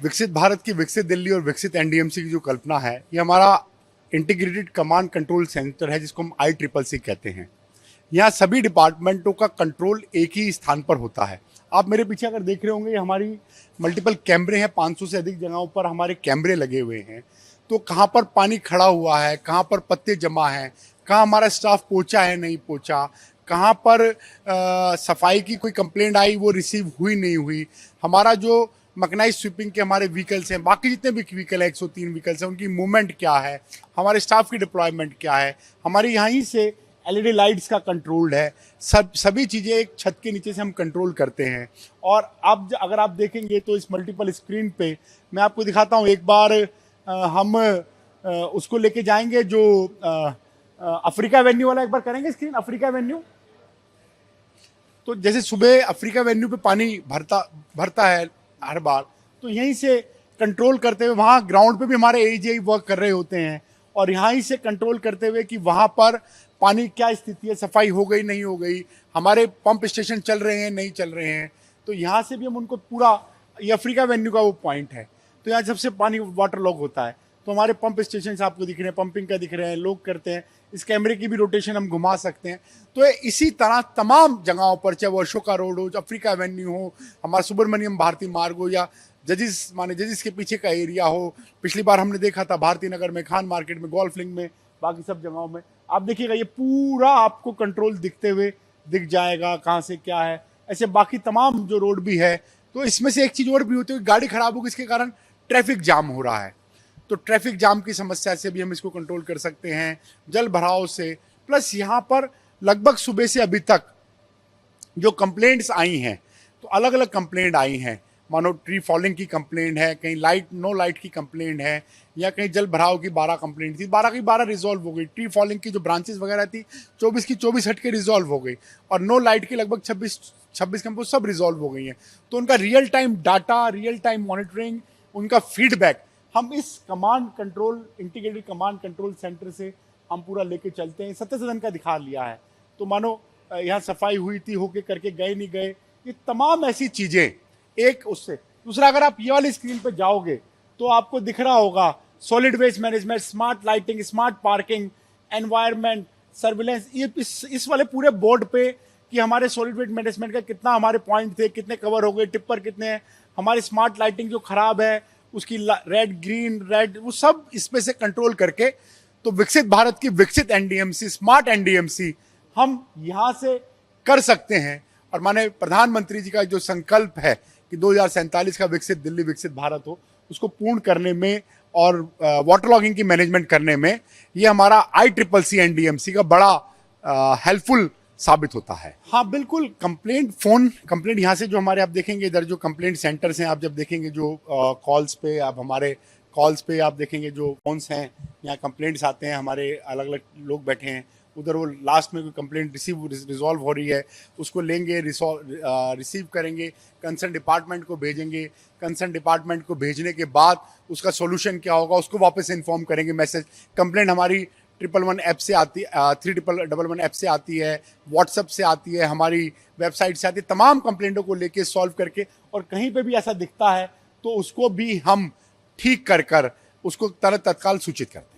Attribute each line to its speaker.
Speaker 1: विकसित भारत की विकसित दिल्ली और विकसित एनडीएमसी की जो कल्पना है, ये हमारा इंटीग्रेटेड कमांड कंट्रोल सेंटर है जिसको हम ICCC कहते हैं। यहाँ सभी डिपार्टमेंटों का कंट्रोल एक ही स्थान पर होता है। आप मेरे पीछे अगर देख रहे होंगे, ये हमारी मल्टीपल कैमरे हैं, 500 से अधिक जगहों पर हमारे कैमरे लगे हुए हैं। तो कहाँ पर पानी खड़ा हुआ है, कहाँ पर पत्ते जमा हैं, कहाँ हमारा स्टाफ पहुँचा है नहीं पहुँचा, कहाँ पर सफाई की कोई कंप्लेंट आई वो रिसीव हुई नहीं हुई, हमारा जो मैकेनाइज्ड स्वीपिंग के हमारे व्हीकल्स हैं, बाकी जितने भी व्हीकल है 103 व्हीकल्स हैं, उनकी मूवमेंट क्या है, हमारे स्टाफ की डिप्लॉयमेंट क्या है, हमारे यहाँ ही से LED लाइट्स का कंट्रोल्ड है। सभी चीज़ें एक छत के नीचे से हम कंट्रोल करते हैं। और अब अगर आप देखेंगे तो इस मल्टीपल स्क्रीन पे मैं आपको दिखाता हूँ। एक बार हम उसको लेके जाएंगे जो अफ्रीका एवेन्यू वाला, एक बार करेंगे स्क्रीन अफ्रीका एवेन्यू। तो जैसे सुबह अफ्रीका एवेन्यू पे पानी भरता है हर बार, तो यहीं से कंट्रोल करते हुए वहाँ ग्राउंड पे भी हमारे AGI वर्क कर रहे होते हैं और यहाँ ही से कंट्रोल करते हुए कि वहाँ पर पानी क्या स्थिति है, सफाई हो गई नहीं हो गई, हमारे पंप स्टेशन चल रहे हैं नहीं चल रहे हैं। तो यहाँ से भी हम उनको पूरा, ये अफ्रीका एवेन्यू का वो पॉइंट है, तो यहाँ सबसे पानी वाटर लॉग होता है। तो हमारे पंप स्टेशन आपको दिख रहे हैं, पंपिंग का दिख रहे हैं, लोग करते हैं। इस कैमरे की भी रोटेशन हम घुमा सकते हैं। तो इसी तरह तमाम जगहों पर, चाहे वो अशोका रोड हो, अफ्रीका एवेन्यू हो, हमारा सुब्रमण्यम भारती मार्ग हो, या जजिस के पीछे का एरिया हो। पिछली बार हमने देखा था भारती नगर में, खान मार्केट में, गोल्फ लिंक में, बाकी सब जगहों में। आप देखिएगा ये पूरा आपको कंट्रोल दिखते हुए दिख जाएगा कहाँ से क्या है। ऐसे बाकी तमाम जो रोड भी है, तो इसमें से एक चीज़ और भी होती है, गाड़ी खराब होगी, इसके कारण ट्रैफिक जाम हो रहा है। तो ट्रैफिक जाम की समस्या से भी हम इसको कंट्रोल कर सकते हैं, जल भराव से। प्लस यहाँ पर लगभग सुबह से अभी तक जो कंप्लेंट्स आई हैं, तो अलग अलग कंप्लेंट आई हैं। मानो ट्री फॉलिंग की कंप्लेंट है, कहीं नो लाइट की कंप्लेंट है, या कहीं जल भराव की 12 कंप्लेंट थी। 12 की 12 रिजॉल्व हो गई। ट्री फॉलिंग की जो ब्रांचेस वगैरह थी 24 की 24 हट के रिजॉल्व हो गई, और नो लाइट की लगभग 26 कंप्लेंट सब रिजॉल्व हो गई हैं। तो उनका real time data, real time monitoring, उनका फीडबैक हम इस command control, integrated command control centre से हम पूरा लेके चलते हैं। सत्य सदन का दिखा लिया है। तो मानो यहाँ सफाई हुई थी, होके करके गए नहीं गए, ये तमाम ऐसी चीज़ें एक उससे। दूसरा, अगर आप ये वाली स्क्रीन पे जाओगे तो आपको दिख रहा होगा solid waste management, smart lighting, smart parking, environment, surveillance. ये इस वाले पूरे बोर्ड पे कि हमारे सॉलिड वेस्ट मैनेजमेंट का कितना हमारे पॉइंट थे, कितने कवर हो गए, टिप्पर कितने हैं, हमारी स्मार्ट लाइटिंग जो खराब है उसकी रेड ग्रीन रेड, वो सब इसमें से कंट्रोल करके, तो विकसित भारत की विकसित एनडीएमसी, स्मार्ट एनडीएमसी हम यहाँ से कर सकते हैं। और माने प्रधानमंत्री जी का जो संकल्प है कि 2047 का विकसित दिल्ली विकसित भारत हो, उसको पूर्ण करने में और वाटर लॉगिंग की मैनेजमेंट करने में ये हमारा ICCC एनडीएमसी का बड़ा हेल्पफुल साबित होता है। हाँ बिल्कुल, कंप्लेंट यहाँ से जो हमारे आप देखेंगे इधर जो कंप्लेंट सेंटर्स हैं, आप जब देखेंगे जो कॉल्स पे, आप हमारे कॉल्स पे आप देखेंगे जो फोन्स हैं, यहाँ कंप्लेंट्स आते हैं, हमारे अलग अलग लोग बैठे हैं उधर, वो लास्ट में कोई कंप्लेंट रिजॉल्व हो रही है उसको लेंगे, रिसीव करेंगे, कंसर्न डिपार्टमेंट को भेजेंगे। कंसर्न डिपार्टमेंट को भेजने के बाद उसका सॉल्यूशन क्या होगा उसको वापस इन्फॉर्म करेंगे। मैसेज कंप्लेंट हमारी 111 ऐप से आती, 3111 ऐप से आती है, व्हाट्सएप से आती है, हमारी वेबसाइट से आती है। तमाम कंप्लेंटों को लेके सॉल्व करके, और कहीं पे भी ऐसा दिखता है तो उसको भी हम ठीक कर उसको तत्काल सूचित करते हैं।